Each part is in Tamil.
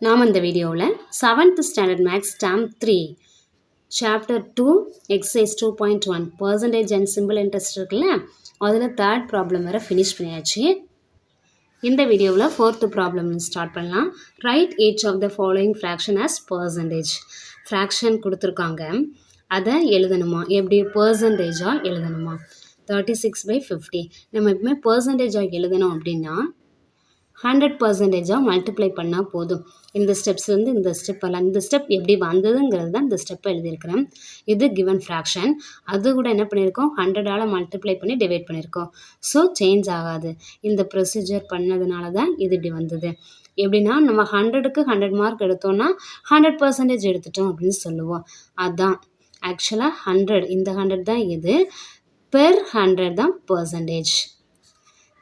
நாம் இந்த வீடியோவில் 7th standard maths term 3 chapter 2 exercise 2.1 percentage and simple interest இருக்குல்ல, அதில் தேர்ட் ப்ராப்ளம் வரை ஃபினிஷ் பண்ணியாச்சு. இந்த வீடியோவில் ஃபோர்த்து ப்ராப்ளம் ஸ்டார்ட் பண்ணலாம். Write each of the following fraction as percentage. Fraction கொடுத்துருக்காங்க, அதை எழுதணுமா? எப்படி பர்சன்டேஜாக எழுதணுமா? 36/50 நம்ம எப்பவுமே பர்சன்டேஜாக எழுதணும் அப்படின்னா 100%ஆக மல்டிப்ளை பண்ணால் போதும். இந்த ஸ்டெப்ஸ்லேருந்து இந்த ஸ்டெப் வரலாம். இந்த ஸ்டெப் எப்படி வந்ததுங்கிறது தான் இந்த ஸ்டெப்பை எழுதியிருக்கிறேன். இது கிவன் ஃப்ராக்ஷன். அது கூட என்ன பண்ணியிருக்கோம், 100ஆல் மல்டிப்ளை பண்ணி டிவைட் பண்ணியிருக்கோம். ஸோ சேஞ்ச் ஆகாது. இந்த ப்ரொசீஜர் பண்ணதுனால தான் இது இப்படி வந்தது. எப்படின்னா நம்ம 100க்கு 100 மார்க் எடுத்தோம்னா 100% எடுத்துட்டோம் அப்படின்னு சொல்லுவோம். அதுதான் ஆக்சுவலாக 100, இந்த 100 தான் இது, பெர் 100 தான் பர்சன்டேஜ்.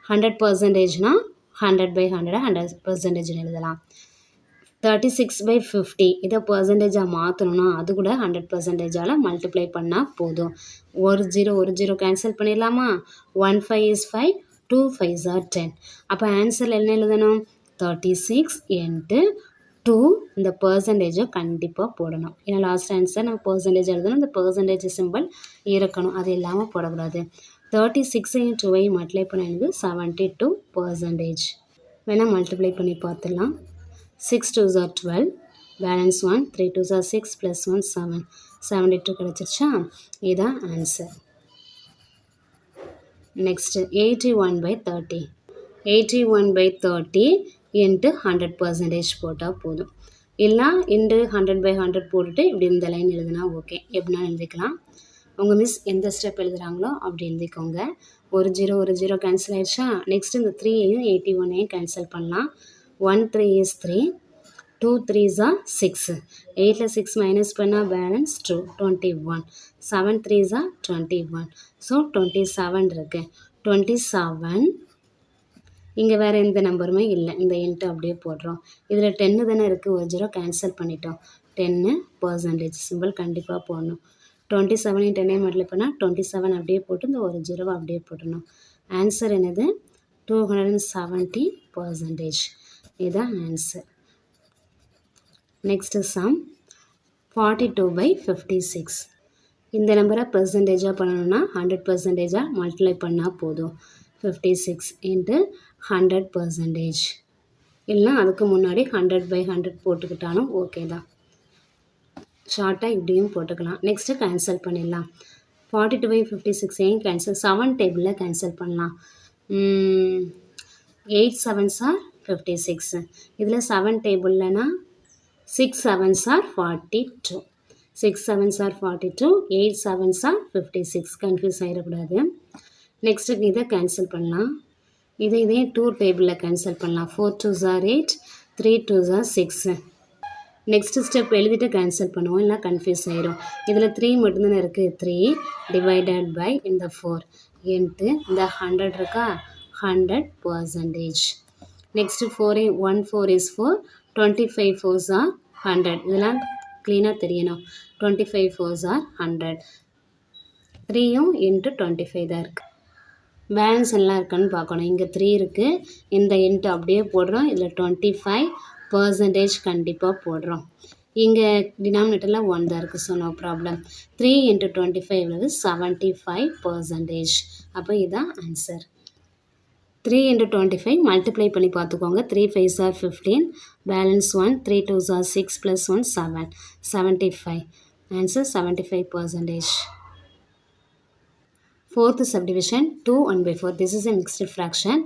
100%னா 100/100 100% எழுதலாம். 36/50 இதை பர்சன்டேஜாக மாற்றணும்னா அது கூட 100%ஆல் மல்டிப்ளை பண்ணால் போதும். ஒரு ஜீரோ கேன்சல் பண்ணிடலாமா? 1 5 is 5, 2 5s are 10. அப்போ ஆன்சரில் என்ன எழுதணும்? 36 into 2. இந்த பர்சன்டேஜை கண்டிப்பாக போடணும். ஏன்னா லாஸ்ட் ஆன்சர் நம்ம பர்சன்டேஜ் எழுதணும், இந்த பர்சன்டேஜ் சிம்பிள் இருக்கணும், அது இல்லாமல் போடக்கூடாது. 36 into 2 மல்டிப்ளை பண்ணது 72%. வேணால் மல்டிப்ளை பண்ணி பார்த்துடலாம். 6 2s are 12, balance 1, 3 2s are 6 + 1 7, 72 கிடச்சிருச்சா? இதுதான் ஆன்சர். நெக்ஸ்ட்டு 81/30. 81/30 into 100% போட்டால் போதும். இல்லை இன்ட்டு 100/100 போட்டுட்டு இப்படி இந்த லைன் எழுதுனா ஓகே, எப்படின்னா எழுதிக்கலாம். உங்கள் மிஸ் எந்த ஸ்டெப் எழுதுகிறாங்களோ அப்படி எழுதிக்கோங்க. ஒரு ஜீரோ கேன்சல் ஆயிடுச்சா? நெக்ஸ்ட் இந்த 3ஐயும் 81ஐயும் கேன்சல் பண்ணலாம். 1 3 is 3, 2 3s are 6, 8ல் 6 மைனஸ் பண்ணால் பேலன்ஸ் 2, 21, 7 3s are 21. ஸோ 27 இருக்குது. 27 இங்கே வேறு எந்த நம்பருமே இல்லை, இந்த இன்ட்டு அப்படியே போடுறோம். இதில் 10 தானே இருக்குது, ஒரு ஜீரோ கேன்சல் பண்ணிட்டோம். 10% சிம்பிள் கண்டிப்பாக போடணும். 27 10 மல்டிப்ளை பண்ணால் 27 அப்படியே போட்டு இந்த ஒரு ஜீரோவை அப்படியே போட்டணும். ஆன்சர் என்னது? 270%. இதுதான் ஆன்சர். Next some 42/56. இந்த நம்பரை பர்சன்டேஜாக பண்ணணும்னா 100%ஆக மல்டிப்ளை பண்ணால் போதும். 56 into 100%. இல்லைனா அதுக்கு முன்னாடி 100/100 போட்டுக்கிட்டாலும் ஓகே தான். ஷார்ட்டாக இப்படியும் போட்டுக்கலாம். நெக்ஸ்ட்டு கேன்சல் பண்ணிடலாம். 42/56ஐயும் கேன்சல் 7 டேபிளில் கேன்சல் பண்ணலாம். 8 7s are 56. இதில் 7 டேபிள்லனா 6 7s are 42. 6 7s are 42, 8 7s are 56. Confuse ஆகிடக்கூடாது. நெக்ஸ்ட்டு இதை கேன்சல் பண்ணலாம். இதையும் 2 டேபிளில் கேன்சல் பண்ணலாம். 4 2s are 8, 3 2s are 6. Next step எழுதிட்டு கேன்சல் பண்ணுவோம், இல்லை கன்ஃபியூஸ் ஆயிரும். இதில் 3 மட்டும்தானே இருக்குது, 3 டிவைடட் பை இந்த 4 இன்ட்டு இந்த 100 இருக்கா, 100%. Next 1 4 is 4, 25 4s are 100. இதெல்லாம் க்ளீனாக தெரியணும். 25 4s are 100. 3யும் இன்ட்டு 25 தான் இருக்குது. பேலன்ஸ் எல்லாம் இருக்கான்னு பார்க்கணும். இங்கே 3 இருக்குது, இந்த இன்ட்டு அப்படியே போடுறோம். இதில் 25% கண்டிப்பாக போடுறோம். இங்கே டினாமினேட்டரில் 1 தான் இருக்குது, ஸோ நோ ப்ராப்ளம். 3 into 25 வந்து 75%. அப்போ இதுதான் ஆன்சர். 3 into 25 மல்டிப்ளை பண்ணி பார்த்துக்கோங்க. 3 5s are 15, balance 1, 3 2s are 6 + 1 7, 75. Answer 75%. Fourth subdivision 2 1/4. This is a mixed fraction.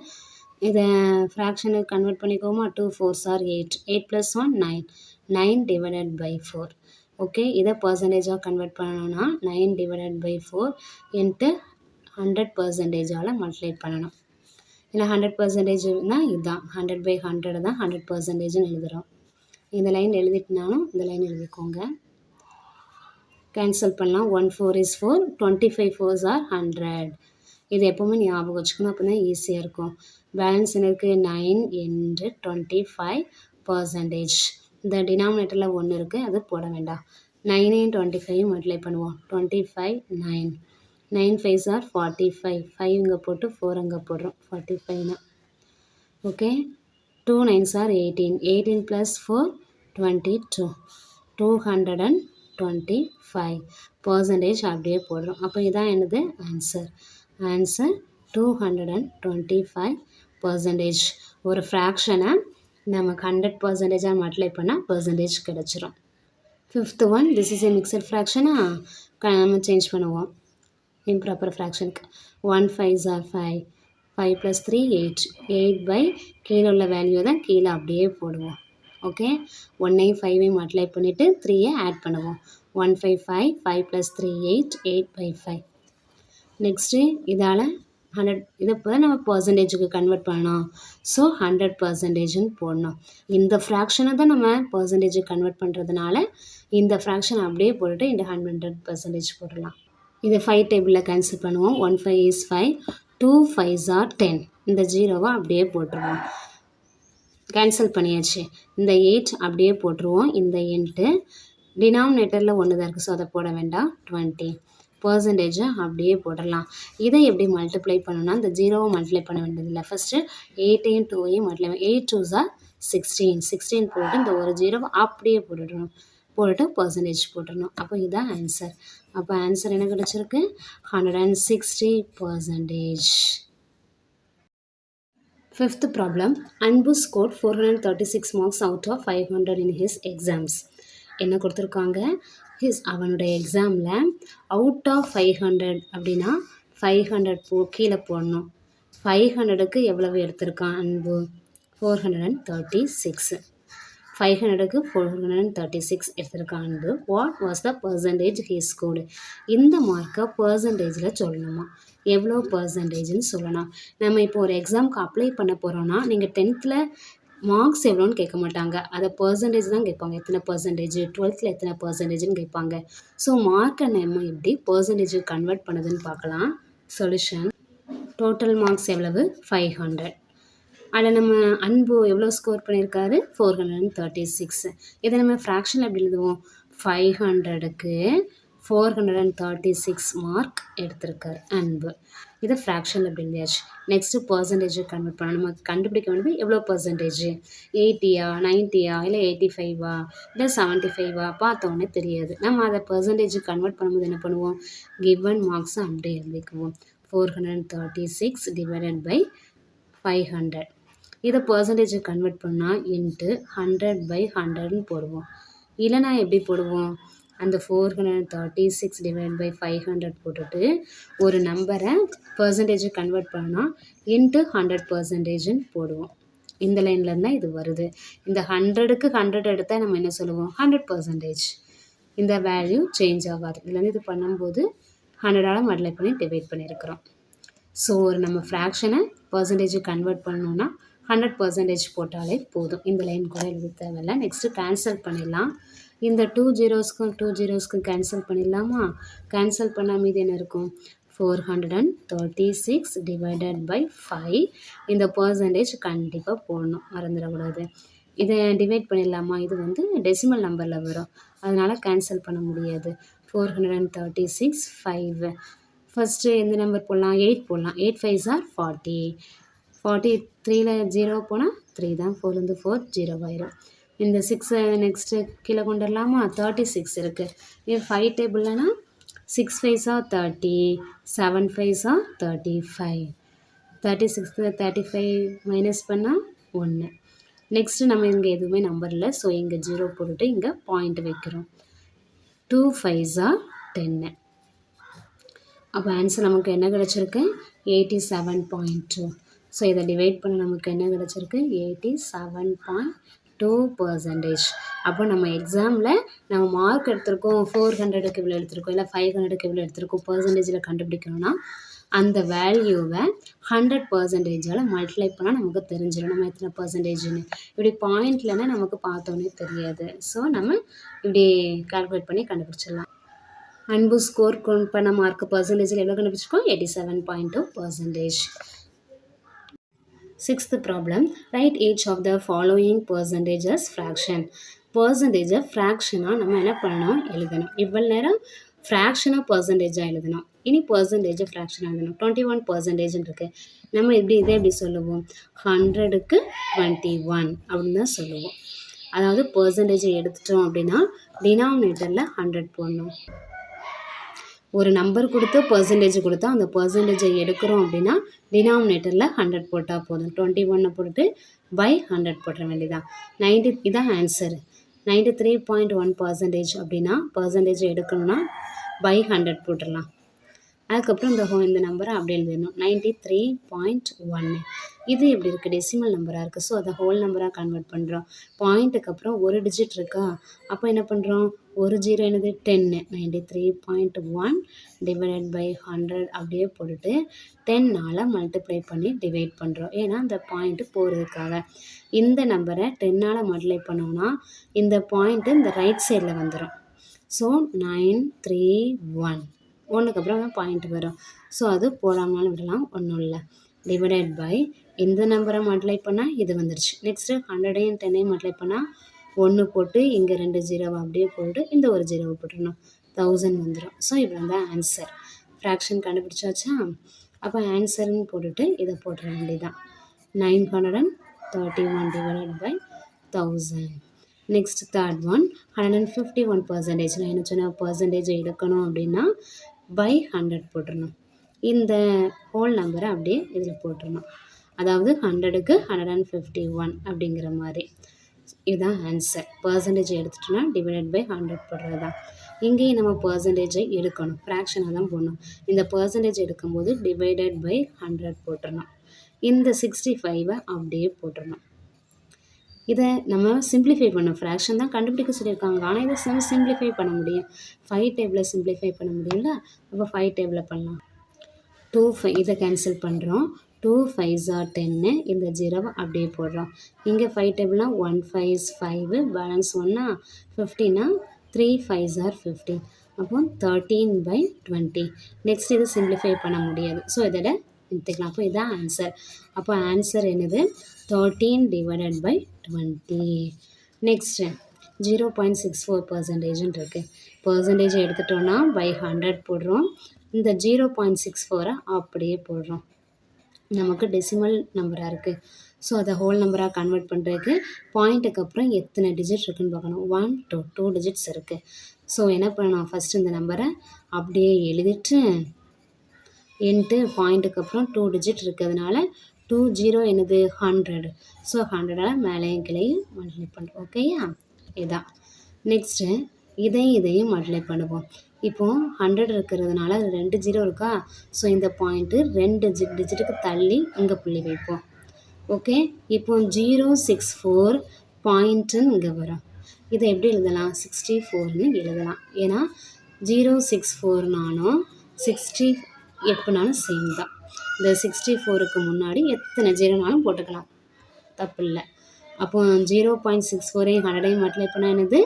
இதை ஃப்ராக்ஷனுக்கு convert பண்ணிக்கோமா. 2 4s are 8, 8 + 1 9, 9 divided by 4. Okay, இதை பர்சன்டேஜாக கன்வெர்ட் பண்ணணும்னா 9 divided by 4 இன்ட்டு 100%ஆல் மல்டிப்ளை பண்ணணும். இல்லை 100%னா இதுதான் 100/100 தான் 100%ன்னு எழுதுகிறோம். இந்த லைன் எழுதிட்டுனாலும் இந்த லைன் எழுதிக்கோங்க. கேன்சல் பண்ணலாம். 1 4 is 4, 25 4s are 100. இது எப்போவுமே ஞாபகம் வச்சுக்கணும், அப்போ தான் ஈஸியாக இருக்கும். பேலன்ஸ் எனக்கு 9 into 25%. இந்த டினாமினேட்டரில் 1 இருக்குது, அது போட வேண்டாம். 9 25 மல்டிப்ளை பண்ணுவோம். 25 9, 9 5s are 45, 5 இங்கே போட்டு 4 அங்கே போடுறோம். 45னா ஓகே. 2 9s are 18, 18 + 4 22 225 பர்சன்டேஜ் அப்படியே போடுறோம். அப்போ இதான் என்னது ஆன்சர். Answer 225 percentage. ஒரு ஃப்ராக்ஷனை நமக்கு 100% மல்டிப்ளை பண்ணால் பர்சன்டேஜ் கிடச்சிரும். Fifth one, this is a mixed ஃப்ராக்ஷனா நம்ம சேஞ்ச் பண்ணுவோம் இம்ப்ராப்பர் ஃப்ராக்ஷனுக்கு. 1 5s are 5, 5 + 3 8, 8 கீழே உள்ள வேல்யூ தான் கீழே அப்படியே போடுவோம். ஓகே, 1ஐயும் 5ஐயும் மல்டிப்ளை பண்ணிவிட்டு 3ஐ ஆட் பண்ணுவோம். 1 5 5, 5 + 3 8, 8/5. நெக்ஸ்ட்டு இதால் 100, இதை இப்போ நம்ம பர்சன்டேஜுக்கு கன்வெர்ட் பண்ணணும். ஸோ 100% போடணும். இந்த ஃப்ராக்ஷனை தான் நம்ம பர்சன்டேஜுக்கு கன்வெர்ட் பண்ணுறதுனால இந்த ஃப்ராக்ஷன் அப்படியே போட்டுட்டு இந்த 100% போடலாம். இதை 5 டேபிளில் கேன்சல் பண்ணுவோம். 1 5 is 5, 2 5s are 10. இந்த 0வை அப்படியே போட்டுருவோம். கேன்சல் பண்ணியாச்சு. இந்த 8 அப்படியே போட்டுருவோம். இந்த எண்ட்டு டினாமினேட்டரில் 1 தான் இருக்குது, ஸோ அதை போட வேண்டாம். 20 பர்சன்டேஜை அப்படியே போடலாம். இதை எப்படி மல்டிப்ளை பண்ணணும்னா இந்த 0வை மல்டிப்ளை பண்ண வேண்டியதில்லை. ஃபஸ்ட்டு 8ஐயும் 2ஐயும் மல்டிப்ளை 8 2s are 16, 16 போட்டு இந்த ஒரு 0வை அப்படியே போட்டுடணும். போட்டுட்டு பர்சன்டேஜ் போட்டுடணும். அப்போ இதுதான் ஆன்சர். அப்போ ஆன்சர் என்ன கிடச்சிருக்கு? 160%. Fifth problem, Anbu scored 436 marks out of 500 in his exams. என்ன கொடுத்துருக்காங்க? அவனுடைய எக்ஸாமில் அவுட் ஆஃப் 500 அப்படின்னா 500 கீழே போடணும். 500க்கு எவ்வளவு எடுத்திருக்கான் அன்பு? 436. 500க்கு 436 எடுத்திருக்கான் அன்பு. What was the percentage he scored? இந்த மார்க்கை பர்சன்டேஜில் சொல்லணுமா? எவ்வளோ பர்சன்டேஜ்னு சொல்லணும். நம்ம இப்போ ஒரு எக்ஸாமுக்கு அப்ளை பண்ண போகிறோன்னா நீங்கள் 10th மார்க்ஸ் எவ்வளோன்னு கேட்க மாட்டாங்க, அதை பர்சன்டேஜ் தான் கேட்பாங்க. எத்தனை பர்சன்டேஜ், 12th எத்தனை பர்சன்டேஜ்னு கேட்பாங்க. ஸோ மார்க்கை நம்ம எப்படி பர்சன்டேஜுக்கு கன்வெர்ட் பண்ணுதுன்னு பார்க்கலாம். சொல்யூஷன், டோட்டல் மார்க்ஸ் எவ்வளவு? 500. அதில் நம்ம அன்பு எவ்வளோ ஸ்கோர் பண்ணியிருக்காரு? 436. இதை நம்ம ஃப்ராக்ஷன் எப்படி எழுதுவோம்? 500க்கு 436 மார்க் எடுத்திருக்காரு அன்பு. இதை ஃப்ராக்ஷன் அப்படி எழுதியாச்சு. நெக்ஸ்ட்டு பர்சன்டேஜை கன்வெர்ட் பண்ண நம்ம கண்டுபிடிக்க வேண்டியது எவ்வளோ பர்சன்டேஜ்? 80யா 90யா இல்லை 85வா இல்லை 75வா பார்த்தோன்னே தெரியாது. நம்ம அதை பர்சன்டேஜுக்கு கன்வெர்ட் பண்ணும்போது என்ன பண்ணுவோம்? கிவன் மார்க்ஸை அப்படியே எழுதிக்குவோம். 436 டிவைடட் பை 500. இதை பர்சன்டேஜுக்கு கன்வெர்ட் பண்ணால் இன்ட்டு 100/100ன்னு போடுவோம். இல்லைனா எப்படி போடுவோம்? அந்த 436 டிவைட் பை 500 போட்டுட்டு ஒரு நம்பரை பர்சன்டேஜுக்கு கன்வெர்ட் பண்ணால் இன்ட்டு 100%ன்னு போடுவோம். இந்த லைனில் இருந்தால் இது வருது. இந்த 100க்கு 100 எடுத்தால் நம்ம என்ன சொல்லுவோம்? 100%. இந்த வேல்யூ சேஞ்ச் ஆகாது. இதுலேருந்து இது பண்ணும்போது 100ஆல் மல்டிப்ளை பண்ணி டிவைட் பண்ணியிருக்கிறோம். ஸோ ஒரு நம்ம ஃப்ராக்ஷனை பர்சன்டேஜுக்கு கன்வெர்ட் பண்ணோன்னா 100% போட்டாலே போதும். இந்த லைன் கூட எழுத தேவையில்லை. நெக்ஸ்ட்டு கேன்சல் பண்ணிடலாம். இந்த 2 zeros-க்கும் 2 zeros-க்கும் கேன்சல் பண்ணிடலாமா? கேன்சல் பண்ணால் மீது என்ன இருக்கும்? 436 டிவைடட் பை 5. இந்த பர்சன்டேஜ் கண்டிப்பாக போடணும், மறந்துடக்கூடாது. இதை டிவைட் பண்ணிடலாமா? இது வந்து டெசிமல் நம்பரில் வரும், அதனால் கேன்சல் பண்ண முடியாது. 436 5. ஃபஸ்ட்டு எந்த நம்பர் போடலாம்? 8 போடலாம். 8 5s are 40. 43ல் 0 போனால் 3 தான். 4 4 0 ஆயிரும். இந்த 6 நெக்ஸ்ட்டு கீழே கொண்டு வரலாமா? 36 இருக்குது. இது 5 டேபிள்னா 6 5s are 30, 7 5s are 35. 36 35 minus பண்ணால் 1. நெக்ஸ்ட்டு நம்ம இங்கே எதுவுமே நம்பர் இல்லை, ஸோ இங்கே 0 போட்டுட்டு இங்கே பாயிண்ட் வைக்கிறோம். 2 5s are 10. அப்போ ஆன்சர் நமக்கு என்ன கிடச்சிருக்கு? 87.2. ஸோ இதை டிவைட் பண்ண நமக்கு என்ன கிடச்சிருக்கு? 87.2%. அப்போ நம்ம எக்ஸாமில் நம்ம மார்க் எடுத்திருக்கோம், 400க்கு இவ்வளோ எடுத்திருக்கோம், இல்லை 500க்கு இவ்வளோ எடுத்திருக்கோம், பர்சன்டேஜில் கண்டுபிடிக்கணும்னா அந்த வேல்யூவை 100%ஆல் மல்டிப்ளை பண்ணால் நமக்கு தெரிஞ்சிடும் நம்ம எத்தனை பர்சன்டேஜ்னு. இப்படி பாயிண்ட்லன்னா நமக்கு பார்த்தோன்னே தெரியாது. ஸோ நம்ம இப்படி கால்குலேட் பண்ணி கண்டுபிடிச்சிடலாம். அன்பு ஸ்கோர் பண்ண மார்க் பர்சன்டேஜில் எவ்வளோ கண்டுபிடிச்சிருக்கோம்? 87.2%. Sixth problem, write each of the following percentages fraction. பர்சன்டேஜை ஃப்ராக்ஷனாக நம்ம என்ன பண்ணணும்? எழுதணும். இவ்வளோ நேரம் ஃப்ராக்ஷனாக பர்சன்டேஜாக எழுதணும். இனி பர்சன்டேஜை ஃப்ராக்ஷனாக எழுதணும். 21% இருக்குது. நம்ம இதை எப்படி சொல்லுவோம்? 100க்கு 21 அப்படின்னு தான் சொல்லுவோம். அதாவது பெர்சன்டேஜ் எடுத்துட்டோம் அப்படின்னா டினாமினேட்டரில் 100 போடணும். ஒரு நம்பர் கொடுத்து பெர்சன்டேஜ் கொடுத்தா அந்த பெர்சன்டேஜை எடுக்கிறோம் அப்படின்னா டினாமினேட்டரில் 100 போட்டால் போதும். 21 போட்டுட்டு பை 100 போட்டுற வேண்டியதான். 90 இதான் ஆன்சர். 93.1% அப்படின்னா பெர்சன்டேஜ் எடுக்கணும்னா பை 100 போட்டுடலாம். அதுக்கப்புறம் இந்த நம்பரை அப்படியே எழுதிடணும். 93.1. இது எப்படி இருக்குது? டெசிமல் நம்பராக இருக்குது. ஸோ அதை ஹோல் நம்பராக கன்வெர்ட் பண்ணுறோம். பாயிண்ட்டுக்கு அப்புறம் ஒரு டிஜிட் இருக்கா, அப்போ என்ன பண்ணுறோம்? ஒரு ஜீரோ என்னது? 10. 93.1 டிவைடட் பை 100 அப்படியே போட்டுட்டு 10ஆல் மல்டிப்ளை பண்ணி டிவைட் பண்ணுறோம். ஏன்னா அந்த பாயிண்ட்டு போகிறதுக்காக. இந்த நம்பரை 10ஆல் மல்டிப்ளை பண்ணோம்னா இந்த பாயிண்ட்டு இந்த ரைட் சைடில் வந்துடும். ஸோ 931 ஒன்றுக்கு அப்புறம் பாயிண்ட் வரும். ஸோ அது போடாமலும் விடலாம், ஒன்றும் இல்லை. டிவைடட் பை இந்த நம்பரை மல்டிப்ளை பண்ணால் இது வந்துருச்சு. நெக்ஸ்ட்டு 100ஐயும் 10ஐயும் மல்டிப்ளை பண்ணால் 1 போட்டு இங்கே 2 ஜீரோவை அப்படியே போட்டு இந்த ஒரு ஜீரோவை போட்டுடணும். 1000 வந்துடும். ஸோ இவ்வளோ தான் ஆன்சர். ஃப்ராக்ஷன் கண்டுபிடிச்சாச்சா? அப்போ ஆன்சர்னு போட்டுட்டு இதை போட்டுற வேண்டியதான். 931 divided by 1000. Next third one 151%. நான் என்ன சொன்ன பர்சன்டேஜ் எடுக்கணும் அப்படின்னா பை 100 போட்டுடணும். இந்த ஹோல் நம்பரை அப்படியே இதில் போட்டுடணும். அதாவது 100க்கு 151 அப்படிங்கிற மாதிரி. இதுதான் ஆன்சர். பர்சன்டேஜ் எடுத்துட்டோன்னா டிவைடட் பை 100 போடுறது தான். இங்கேயும் நம்ம பர்சன்டேஜை எடுக்கணும், ஃப்ராக்ஷனாக தான் போடணும். இந்த பர்சன்டேஜ் எடுக்கும்போது டிவைடட் பை 100 போட்டுடணும். இந்த 65 அப்படியே போட்டுடணும். இதை நம்ம சிம்பிளிஃபை பண்ணோம். ஃப்ராக்ஷன் தான் கண்டுபிடிக்க சொல்லியிருக்காங்க, ஆனால் இதை நம்ம சிம்பிளிஃபை பண்ண முடியும். 5 டேபிளில் சிம்பிளிஃபை பண்ண முடியும்ல, அப்போ 5 டேபிளில் பண்ணலாம். 2 5 இதை கேன்சல் பண்ணுறோம். 2 5s are 10. இந்த ஜீரோவை அப்படியே போடுறோம். இங்கே 5 டேபிள்னால் 1 5s 5, பேலன்ஸ் 1 15, 3 5s are 15. அப்போ 13/20. நெக்ஸ்ட் இது சிம்பிளிஃபை பண்ண முடியாது, ஸோ இதோட எடுத்துக்கலாம். அப்போ இதுதான் ஆன்சர். அப்போ ஆன்சர் என்னது? 13 டிவைடட் பை 20. நெக்ஸ்ட்டு 0.64% இருக்குது. பர்சன்டேஜ் எடுத்துட்டோன்னா பை 100 போடுறோம். இந்த 0.64 அப்படியே போடுறோம். நமக்கு டெசிமல் நம்பராக இருக்குது. ஸோ அதை ஹோல் நம்பராக கன்வெர்ட் பண்ணுறதுக்கு பாயிண்ட்டுக்கு அப்புறம் எத்தனை டிஜிட் இருக்குதுன்னு பார்க்கணும். 1 2 டிஜிட்ஸ் இருக்குது. ஸோ என்ன பண்ணணும்? ஃபஸ்ட்டு இந்த நம்பரை அப்படியே எழுதிட்டு இன்ட்டு பாயிண்ட்டுக்கு அப்புறம் 2 டிஜிட் இருக்கிறதுனால 2 0 என்னது? 100. ஸோ 100ஆல் மேலேயும் கிளையும் மல்டிப்ளை பண்ணுறோம். ஓகேயா? இதான். நெக்ஸ்ட்டு இதையும் மல்டிப்ளை பண்ணுவோம். இப்போது 100 இருக்கிறதுனால அது 2 0 இருக்கா, ஸோ இந்த பாயிண்ட்டு 2 டிஜிட்டுக்கு தள்ளி இங்கே புள்ளி வைப்போம். ஓகே, இப்போ 064 பாயிண்ட்டுன்னு இங்கே வரும். இதை எப்படி எழுதலாம்? 64ன்னு எழுதலாம். ஏன்னா 064நாலும் 60 எப்படினாலும் சேம் தான். இந்த 64க்கு முன்னாடி எத்தனை ஜீரோனாலும் போட்டுக்கலாம், தப்பு இல்லை. அப்போ 0.64ஐயும் 100ஐயும் மல்டிப்ளை பண்ணால் என்னது?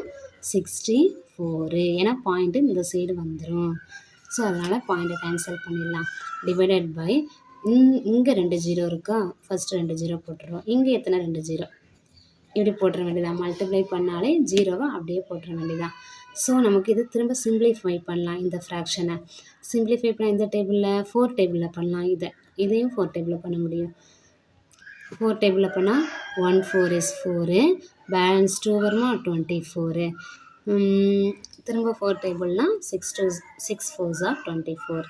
64. ஏன்னா பாயிண்ட்டு இந்த சைடு வந்துடும். ஸோ அதனால் பாயிண்ட்டை கேன்சல் பண்ணிடலாம். டிவைடட் பை இங்கே 2 ஜீரோ இருக்கா, ஃபஸ்ட்டு 2 ஜீரோ போட்டுருவோம். இங்கே எத்தனை? 2 ஜீரோ. இப்படி போட்டுற வேண்டியதான். மல்டிப்ளை பண்ணாலே ஜீரோவை அப்படியே போட்டுற வேண்டியதான். ஸோ நமக்கு இது திரும்ப சிம்பிளிஃபை பண்ணலாம். இந்த ஃப்ராக்ஷனை சிம்பிளிஃபை பண்ணால் இந்த டேபிளில் 4 டேபிளில் பண்ணலாம். இதையும் 4 டேபிளில் பண்ண முடியும். 4 டேபிளில் பண்ணால் 1 4 is 4, பேலன்ஸ் 2 வருமா? 24. திரும்ப 4 டேபிள்னால் 6 4s are 24.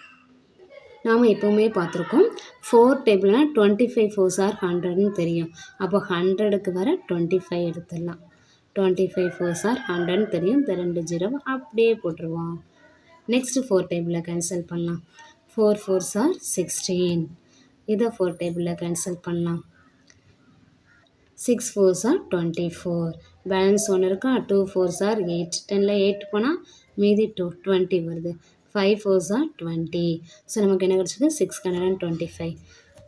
நாம் எப்போவுமே பார்த்துருக்கோம் 4 டேபிள்னால் 25 4s are 100ன்னு தெரியும். அப்போ 100க்கு வர 25 எடுத்துடலாம். 25 4s are 100ன்னு தெரியும். இந்த 2 ஜீரோவை அப்படியே போட்டுருவோம். நெக்ஸ்ட்டு 4 டேபிளில் கேன்சல் பண்ணலாம். 4 4s are 16. இதை 4 டேபிளில் கேன்சல் பண்ணலாம். 6 4s are 24. பேலன்ஸ் 1 இருக்கா? 2 4s are 8. 10ல் 8 போனால் மீதி 20 வருது. 5 4s are 20. ஸோ நமக்கு என்ன கிடச்சிது? 625.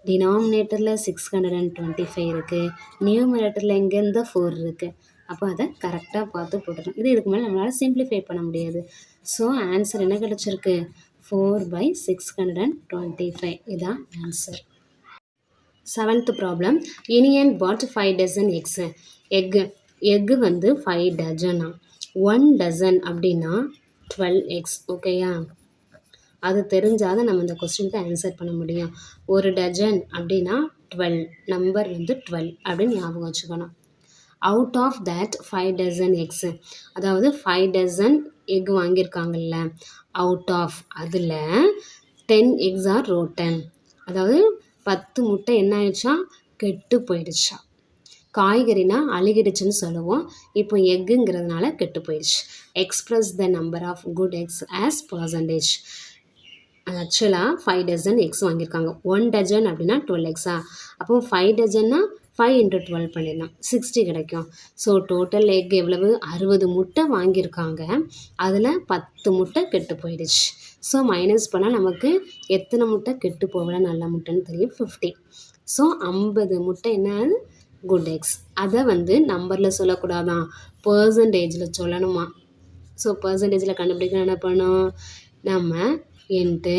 டினாமினேட்டரில் 625 இருக்குது, நியூமரேட்டரில் எங்கேருந்து 4 இருக்குது. அப்போ அதை கரெக்டாக பார்த்து போட்டுருக்கோம். இதுக்கு மேலே நம்மளால் சிம்பிளிஃபை பண்ண முடியாது. ஸோ ஆன்சர் என்ன கிடச்சிருக்கு? 4/625. இதுதான் answer. 7th problem. Iniyan bought 5 dozen eggs. எக்கு வந்து 5 டஜனா. 1 டசன் அப்படின்னா 12 eggs. ஓகேயா? அது தெரிஞ்சால் தான் நம்ம இந்த கொஸ்டினுக்கு ஆன்சர் பண்ண முடியும். ஒரு டஜன் அப்படின்னா 12, நம்பர் வந்து 12 அப்படின்னு ஞாபகம் வச்சுக்கணும். Out of that 5 dozen eggs, அதாவது 5 டசன் எக் வாங்கியிருக்காங்கல்ல, அவுட் ஆஃப் அதில் 10 எக்ஸ் ஆர் ரோட்டன், அதாவது 10 முட்டை என்ன ஆயிடுச்சா, கெட்டு போயிடுச்சா. காய்கறினா அழுகிடுச்சுன்னு சொல்லுவோம், இப்போ எக்குங்கிறதுனால கெட்டு போயிடுச்சு. Express the number of good eggs as percentage. ஆக்சுவலாக 5 டசன் எக்ஸ் வாங்கியிருக்காங்க. 1 டஜன் அப்படின்னா 12 எக்ஸா, அப்போ 5 டஜன்னா 5 × 12 பண்ணிடலாம், 60 கிடைக்கும். ஸோ டோட்டல் எக் எவ்வளவு, 60 முட்டை வாங்கியிருக்காங்க, அதில் 10 முட்டை கெட்டு போயிடுச்சு. ஸோ மைனஸ் பண்ணால் நமக்கு எத்தனை முட்டை கெட்டு போகல நல்ல முட்டைன்னு தெரியும், 50. ஸோ 50 முட்டை என்ன, குட் எக்ஸ். அதை நம்பரில் சொல்லக்கூடாதான், பர்சன்டேஜில் சொல்லணுமா. ஸோ பர்சன்டேஜில் கண்டுபிடிக்க என்ன பண்ணணும், நம்ம இன்ட்டு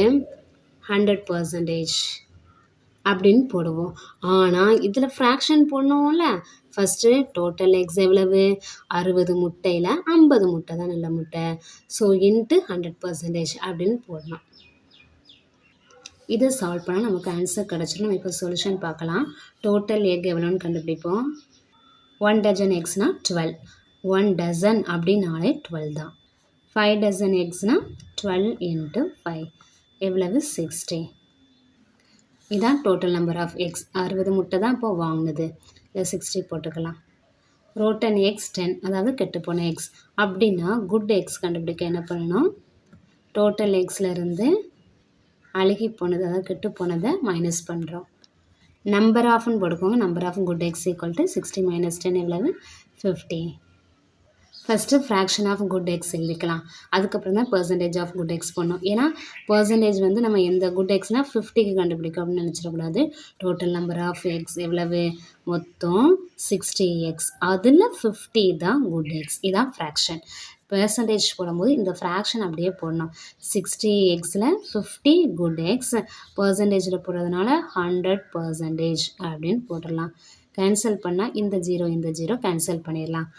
100% அப்படின்னு போடுவோம். ஆனால் இதில் ஃப்ராக்ஷன் போடணும்ல, ஃபஸ்ட்டு டோட்டல் எக்ஸ் எவ்வளவு, 60 முட்டையில் 50 முட்டை தான் நல்ல முட்டை. ஸோ இன்ட்டு 100% அப்படின்னு போடலாம். இதை சால்வ் பண்ணால் நமக்கு ஆன்சர் கிடச்சிடும். நம்ம இப்போ சொல்யூஷன் பார்க்கலாம். டோட்டல் எக் எவ்வளோன்னு கண்டுபிடிப்போம். 1 டஜன் எக்ஸ்னால் 12, 1 டசன் அப்படின்னாலே 12 தான். 5 டசன் எக்ஸ்னால் 12 × 5 எவ்வளவு, 60. இதான் டோட்டல் நம்பர் ஆஃப் எக்ஸ். 60 முட்டை தான் இப்போ வாங்கினது, இல்லை 60 போட்டுக்கலாம். ரோட்டன் எக்ஸ் 10, அதாவது கெட்டுப்போன எக்ஸ். அப்படின்னா குட் எக்ஸ் கண்டுபிடிக்க என்ன பண்ணணும், டோட்டல் எக்ஸ்லேருந்து அழுகி போனது, அதாவது கெட்டு போனதை மைனஸ் பண்ணுறோம். நம்பர் ஆஃப்னு போட்டுக்கோங்க. Number of good eggs equal to 60 - 10 எவ்வளவு, 50. First fraction of good eggs எழுதிக்கலாம், அதுக்கப்புறம் தான் பர்சன்டேஜ் ஆஃப் குட் எக்ஸ் பண்ணணும். ஏன்னா பர்சன்டேஜ் நம்ம எந்த குட் எக்ஸ்னால் 50க்கு கண்டுபிடிக்கும் அப்படின்னு நினச்சிடக்கூடாது. டோட்டல் நம்பர் ஆஃப் எக்ஸ் எவ்வளவு, மொத்தம் 60 எக்ஸ், அதில் 50 தான் குட் எக்ஸ். இதான் ஃப்ராக்ஷன். பெர்சன்டேஜ் போடும்போது இந்த ஃப்ராக்ஷன் அப்படியே போடணும். 60 எக்ஸில் 50 குட் எக்ஸ், பர்சன்டேஜில் போடுறதுனால 100% அப்படின்னு போட்டுடலாம். கேன்சல் பண்ணால் இந்த 0 கேன்சல் பண்ணிடலாம்.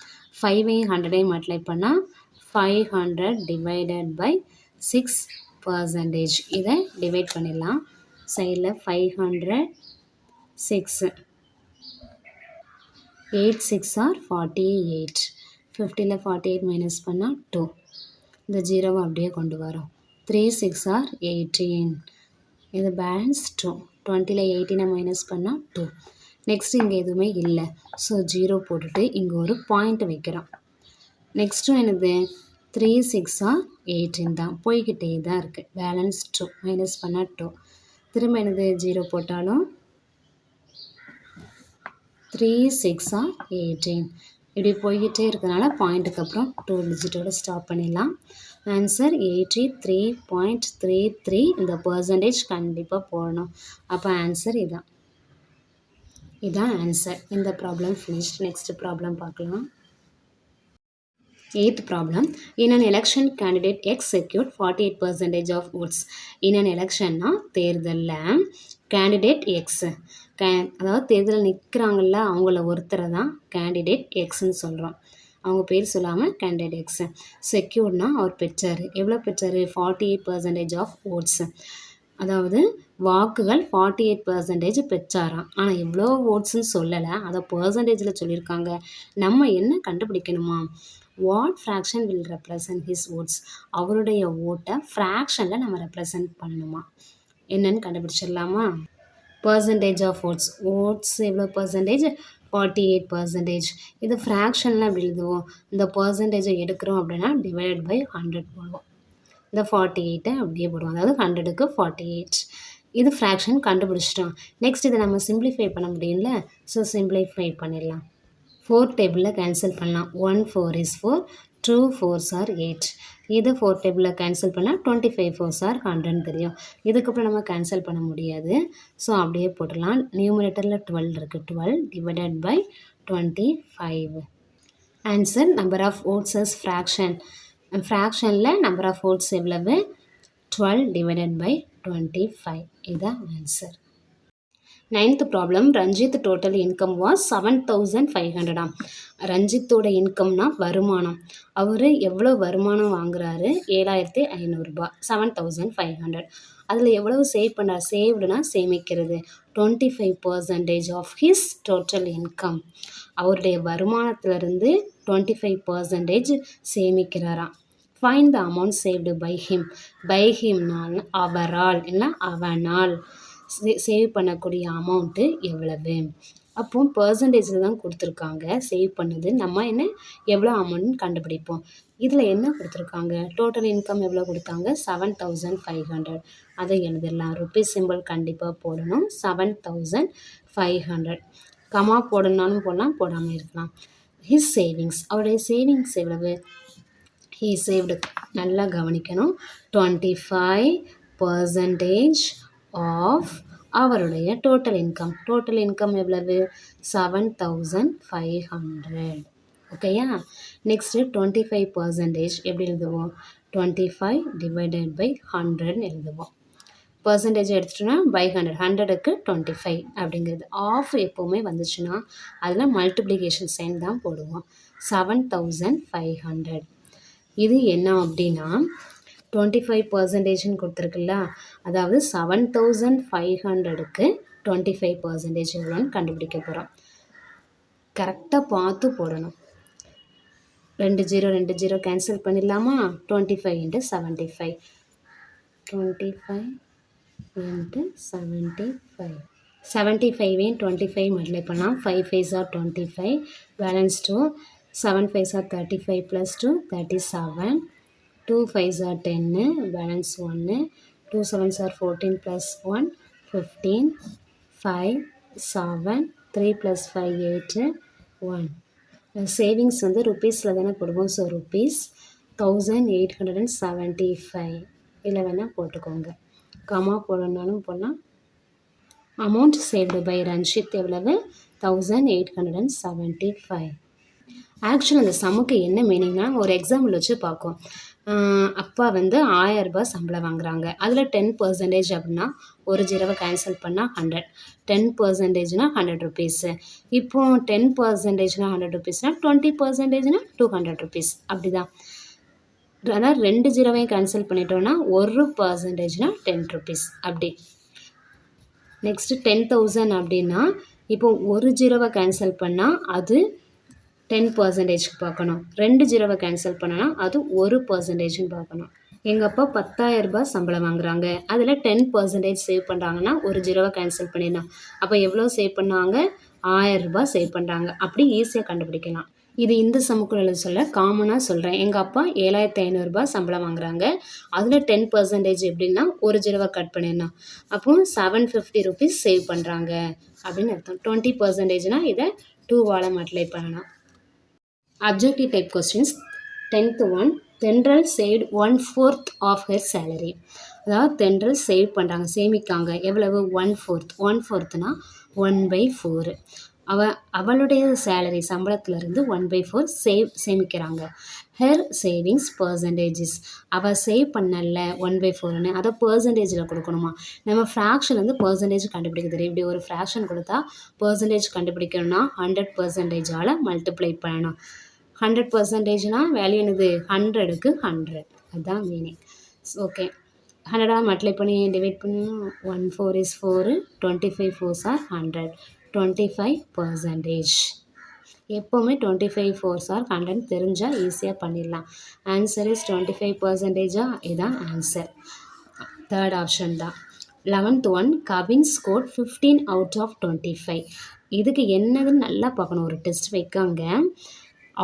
5ஐயும் 100ஐயும் மல்டிப்ளை பண்ணால் 500 ÷ 6%. இதை டிவைட் பண்ணிடலாம். சைடில் 500 6 8 6 ஆர் 48. 50ல் 48 மைனஸ் பண்ணால் 2. இந்த 0வை அப்படியே கொண்டு வரோம். 3 6 ஆர் 18. இது பேலன்ஸ் 2. 20ல் 18 மைனஸ் பண்ணால் 2. நெக்ஸ்ட் இங்கே எதுவுமே இல்லை, ஸோ 0 போட்டுட்டு இங்கே ஒரு பாயிண்ட் வைக்கிறோம். நெக்ஸ்ட்டும் என்னது, 3 6 ஆர் 18 தான், போய்கிட்டே தான் இருக்குது. பேலன்ஸ் 2 மைனஸ் பண்ணால் 2. திரும்ப என்னது, 0 போட்டாலும் 3 6 ஆர் 18 இப்படி போய்கிட்டே இருக்கிறதுனால பாயிண்ட்டுக்கு அப்புறம் 2 டிஜிட்டோட ஸ்டாப் பண்ணிடலாம். ஆன்சர் 83.33. இந்த பர்சன்டேஜ் கண்டிப்பாக போடணும். அப்போ ஆன்சர் இதான் ஆன்சர். இந்த ப்ராப்ளம் ஃபினிஷ்ட். நெக்ஸ்ட் ப்ராப்ளம் பார்க்கலாம். 8th problem. In an election, candidate X secured 48% of votes. In an election தேர்தலில் கேண்டிடேட் எக்ஸ், அதாவது தேர்தலில் நிற்கிறாங்கல்ல அவங்கள ஒருத்தரை தான் கேண்டிடேட் எக்ஸ்ன்னு சொல்கிறோம். அவங்க பேர் சொல்லாமல் கேண்டிடேட் எக்ஸ். செக்யூர்னா அவர் பெற்றார், எவ்வளோ பெற்றார், 48% ஆஃப் ஓட்ஸ், அதாவது வாக்குகள் 48% பெற்றாராம். ஆனால் எவ்வளோ ஓட்ஸ்ன்னு சொல்லலை, அதை பர்சன்டேஜில் சொல்லியிருக்காங்க. நம்ம என்ன கண்டுபிடிக்கணுமா, what fraction will represent his votes, அவருடைய ஓட்டை ஃப்ராக்ஷனில் நம்ம ரெப்ரசன்ட் பண்ணணுமா, என்னன்னு கண்டுபிடிச்சிடலாமா. பர்சன்டேஜ் ஆஃப் ஓட்ஸ், ஓட்ஸ் எவ்வளோ பர்சன்டேஜ், 48%. இது ஃப்ராக்ஷனில் அப்படி எழுதுவோம். இந்த பர்சன்டேஜை எடுக்கிறோம் அப்படின்னா டிவைடட் பை 100 போடுவோம். இந்த 48 அப்படியே போடுவோம், அதாவது 100க்கு 48. இது ஃப்ராக்ஷன் கண்டுபிடிச்சிட்டோம். நெக்ஸ்ட் இதை நம்ம சிம்பிளிஃபை பண்ண முடியும்ல, ஸோ சிம்பிளிஃபை பண்ணிடலாம். 4 டேபிளில் கேன்சல் பண்ணலாம். 1 4 is 4, 2 4s are 8. இது 4 டேபிளில் கேன்சல் பண்ணால் 25 4s are 100 தெரியும். இதுக்கப்புறம் நம்ம கேன்சல் பண்ண முடியாது, ஸோ அப்படியே போட்டுடலாம். நியூமரேட்டரில் 12 இருக்குது, 12 divided by 25. Answer number of votes is fraction. ஃப்ராக்ஷனில் நம்பர் ஆஃப் ஓட்ஸ் எவ்வளவு, 12 டிவைடட் பை 25. இதுதான் answer. 9th problem. Ranjith total income was 7500. ரஞ்சித்தோட இன்கம்னா வருமானம், அவர் எவ்வளோ வருமானம் வாங்குறாரு, 7500 ரூபாய், 7500. அதில் எவ்வளவு சேவ்டுனா சேமிக்கிறது 25% ஆஃப் ஹிஸ் டோட்டல் இன்கம். அவருடைய வருமானத்திலிருந்து 25% சேமிக்கிறாராம். Find the amount saved by him. By ஹிம்னால் அவரால் இல்லை அவனால் சேவ் பண்ணக்கூடிய அமௌண்ட்டு எவ்வளவு. அப்போ பர்சன்டேஜில் தான் கொடுத்துருக்காங்க சேவ் பண்ணது. நம்ம என்ன எவ்வளோ அமௌண்ட்னு கண்டுபிடிப்போம். இதில் என்ன கொடுத்துருக்காங்க, டோட்டல் இன்கம் எவ்வளோ கொடுத்தாங்க 7500. அதை எழுதிடலாம். ருப்பீஸ் சிம்பிள் கண்டிப்பாக போடணும். 7500. கமா போடணும்னாலும் போடலாம், போடாமல் இருக்கலாம். ஹிஸ் சேவிங்ஸ், அவருடைய சேவிங்ஸ் எவ்வளவு. ஹீ சேவ்டு, நல்லா கவனிக்கணும், 25% ஆஃப் அவருடைய டோட்டல் இன்கம். டோட்டல் இன்கம் எவ்வளவு 7500. ஓகேயா. நெக்ஸ்ட்டு 25% எப்படி எழுதுவோம், 25 டிவைடட் பை 100ன்னு எழுதுவோம். பர்சன்டேஜ் எடுத்துட்டோன்னா பை 100, 100க்கு 25 அப்படிங்கிறது. ஆஃப் எப்போவுமே வந்துச்சுன்னா அதில் மல்டிப்ளிகேஷன் சைன் தான் போடுவோம். 7500. இது என்ன அப்படின்னா 25%ன்னு கொடுத்துருக்குல்ல, அதாவது 7500க்கு 25% எவ்வளோன்னு கண்டுபிடிக்க போகிறோம். கரெக்டாக பார்த்து போடணும். 2 0 கேன்சல் பண்ணிடலாமா. 25 × 75. 25 × 75. 75 25 மல்டிப்ளை பண்ணலாம். 5 5s are 25. Balance 2. 7 5s are 35 + 2 37. 2 5s are 10. Balance 1. 2 7s are 14 + 1 15. 5 7 3 + 5 8 1. Savings வந்து ருப்பீஸில் தானே போடுவோம். ஸோ ருப்பீஸ் 1875 இல்லை வேணால் போட்டுக்கோங்க. கமா போடணுன்னாலும் போடலாம். அமௌண்ட் சேவ்டு பை ரஞ்சித் எவ்வளவு 1875. ஆக்சுவலி அந்த சம்முக்கு என்ன மீனிங்னா, ஒரு எக்ஸாம்பிள் வச்சு பார்க்கும். அப்பா வந்து 1000 ரூபாய் சம்பளம் வாங்குறாங்க. அதில் 10% அப்படின்னா ஒரு ஜீரோவை கேன்சல் பண்ணால் 100. 10%னா 100 ருபீஸு. இப்போ 10%னா 100 ருபீஸ்னா 20%னா 200 ருபீஸ். அப்படி தான். அதாவது 2 ஜீரோவையும் கேன்சல் பண்ணிட்டோன்னா 1%னா 10 ருபீஸ் அப்படி. நெக்ஸ்ட்டு 10,000 அப்படின்னா இப்போ ஒரு ஜீரோவை கேன்சல் பண்ணால் அது 10%க்கு பார்க்கணும். 2 ஜீரோவை கேன்சல் பண்ணனா அது 1%ன்னு பார்க்கணும். எங்கள் அப்பா 10,000 ரூபாய் சம்பளம் வாங்குறாங்க. அதில் 10% சேவ் பண்ணுறாங்கன்னா ஒரு ஜீரோவை கேன்சல் பண்ணிடலாம். அப்போ எவ்வளோ சேவ் பண்ணாங்க 1000 ரூபாய் சேவ் பண்ணுறாங்க. அப்படி ஈஸியாக கண்டுபிடிக்கலாம். இது இந்த சமக்குள்ள சொல்ல காமனாக சொல்கிறேன். எங்கள் அப்பா 7500 ரூபாய் சம்பளம் வாங்குறாங்க. அதில் 10% எப்படின்னா ஒரு ஜீரோவை கட் பண்ணிடணும். அப்போ 750 ருபீஸ் சேவ் பண்ணுறாங்க அப்படின்னு அர்த்தம். 20%னா இதை 2வால் மல்டிப்ளை பண்ணணும். Objective type questions. 10th one, தென்றல் saved 1/4 ஆஃப் her salary. அதாவது தென்றல் சேவ் பண்ணுறாங்க, சேமிக்காங்க. எவ்வளவு 1/4. 1/4னா 1/4. அவளுடைய சேலரி சம்பளத்திலிருந்து 1/4 சேமிக்கிறாங்க. Her savings percentages. அவள் சேவ் பண்ணல 1/4ன்னு அதை பர்சன்டேஜில் கொடுக்கணுமா. நம்ம ஃப்ராக்ஷன் வந்து பர்சன்டேஜ் கண்டுபிடிக்க தெரியும். இப்படி ஒரு ஃப்ராக்ஷன் கொடுத்தா பர்சன்டேஜ் கண்டுபிடிக்கணும்னா 100%ஆல் மல்டிப்ளை பண்ணணும். 100%னா வேல்யூ என்னது 100க்கு 100. அதுதான் மீனிங். ஓகே, 100 மல்டிப்ளை பண்ணி டிவைட் பண்ணி 1 4 is 4. 25 4s are 100. 25%. எப்போவுமே 25 4s are 100 தெரிஞ்சால் ஈஸியாக பண்ணிடலாம். Answer is 25%. இதுதான் ஆன்சர். தேர்ட் ஆப்ஷன் தான். 11th one, Kavin score 15 out of 25. இதுக்கு என்னதுன்னு நல்லா பார்க்கணும். ஒரு டெஸ்ட் வைக்காங்க.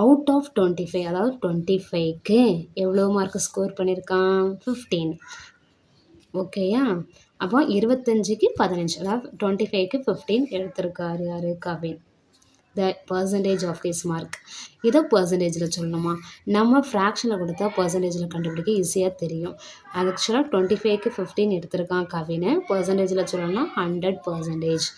அவுட் ஆஃப் 25, அதாவது 25க்கு எவ்வளோ மார்க் ஸ்கோர் பண்ணியிருக்கான் 15. ஓகேயா. அப்போ 25க்கு 15, அதாவது 25க்கு 15 எடுத்திருக்காரு யார் Kavin. The percentage of this mark. இதை பர்சன்டேஜில் சொல்லணுமா. நம்ம ஃப்ராக்ஷனில் கொடுத்தா பர்சன்டேஜில் கண்டுபிடிக்க ஈஸியாக தெரியும். ஆக்சுவலாக 25க்கு 15 எடுத்திருக்கான் கவின். பர்சன்டேஜில் சொல்லணும்னா 100%.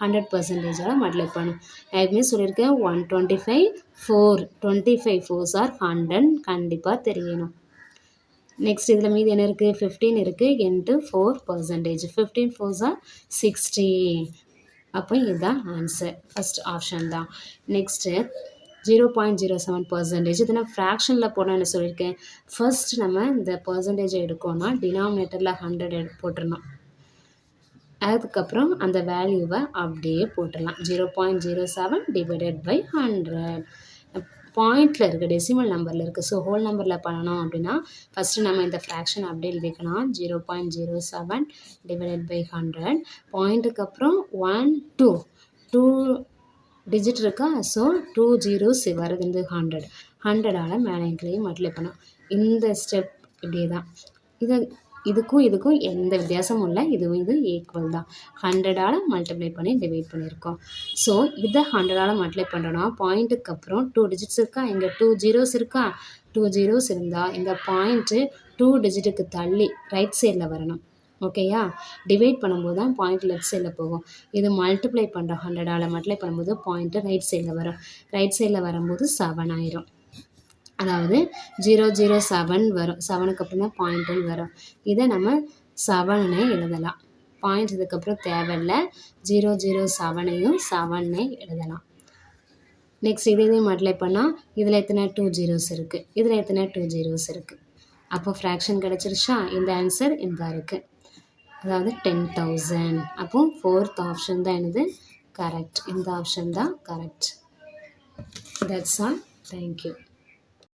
100%ஆல் மல்டிப்ளை பண்ணும். எப்பவுமே சொல்லியிருக்கேன் 125 4. 25 4s are 100 கண்டிப்பாக தெரியணும். நெக்ஸ்ட் இதில் மீது என்ன இருக்குது 15 இருக்குது இன்ட்டு 4%. 15 4s are 60. அப்போ இதுதான் ஆன்சர். ஃபஸ்ட் ஆப்ஷன் தான். நெக்ஸ்ட்டு 0.07%. இது நான் ஃப்ராக்ஷனில் போடணும்னு சொல்லியிருக்கேன். ஃபர்ஸ்ட் நம்ம இந்த பர்சன்டேஜை எடுக்கோன்னா டினாமினேட்டரில் 100 போட்டுடணும். அதுக்கப்புறம் அந்த வேல்யூவை அப்படியே போட்டுடலாம். 0.07 டிவைடட் பை 100. பாயிண்டில் இருக்குது, டெசிமல் நம்பரில் இருக்குது. ஸோ ஹோல் நம்பரில் பண்ணணும் அப்படின்னா ஃபஸ்ட்டு நம்ம இந்த ஃப்ராக்ஷன் அப்படியே எழுதிக்கலாம். 0.07 டிவைடட் பை 100. பாயிண்ட்டுக்கு அப்புறம் 1 2 டிஜிட் இருக்கா. ஸோ 2 zeros வருது. 100ஆல் மேலே கீழேயும் மல்டிப்ளை பண்ணோம். இந்த ஸ்டெப் இப்படியே தான். இதுக்கும் எந்த வித்தியாசமும் இல்லை. இது ஈக்குவல் தான். 100ஆல் மல்டிப்ளை பண்ணி டிவைட் பண்ணியிருக்கோம். ஸோ இதை 100ஆல் மல்டிப்ளை பண்ணுறோன்னா பாயிண்ட்டுக்கு அப்புறம் 2 டிஜிட்ஸ் இருக்கா, இங்கே 2 zeros இருக்கா. 2 zeros இருந்தால் இந்த பாயிண்ட்டு 2 டிஜிட்டுக்கு தள்ளி ரைட் சைடில் வரணும். ஓகேயா? டிவைட் பண்ணும்போது தான் பாயிண்ட் லெஃப்ட் சைடில் போகும். இது மல்டிப்ளை பண்ணுறோம். 100ஆல் மல்டிப்ளை பண்ணும்போது பாயிண்ட்டு ரைட் சைடில் வரும். ரைட் சைடில் வரும்போது 7 ஆயிரும். அதாவது 007 வரும். 7க்கு அப்புறம் தான் பாயிண்ட்டுன்னு வரும். இதை நம்ம 7னே எழுதலாம். பாயிண்ட் இதுக்கப்புறம் தேவையில்லை. 007ஐயும் 7னே எழுதலாம். நெக்ஸ்ட் இதையும் மல்டிப்ளை பண்ணால் இதில் எத்தனை 2 zeros இருக்குது, இதில் எத்தனை 2 zeros இருக்குது. அப்போ ஃப்ராக்ஷன் கிடச்சிருச்சா? இந்த ஆன்சர் இந்த இருக்குது. அதாவது 10,000. அப்போ 4th ஆப்ஷன் தான் என்னது கரெக்ட். இந்த ஆப்ஷன் தான் கரெக்ட். That's all. தேங்க்யூ.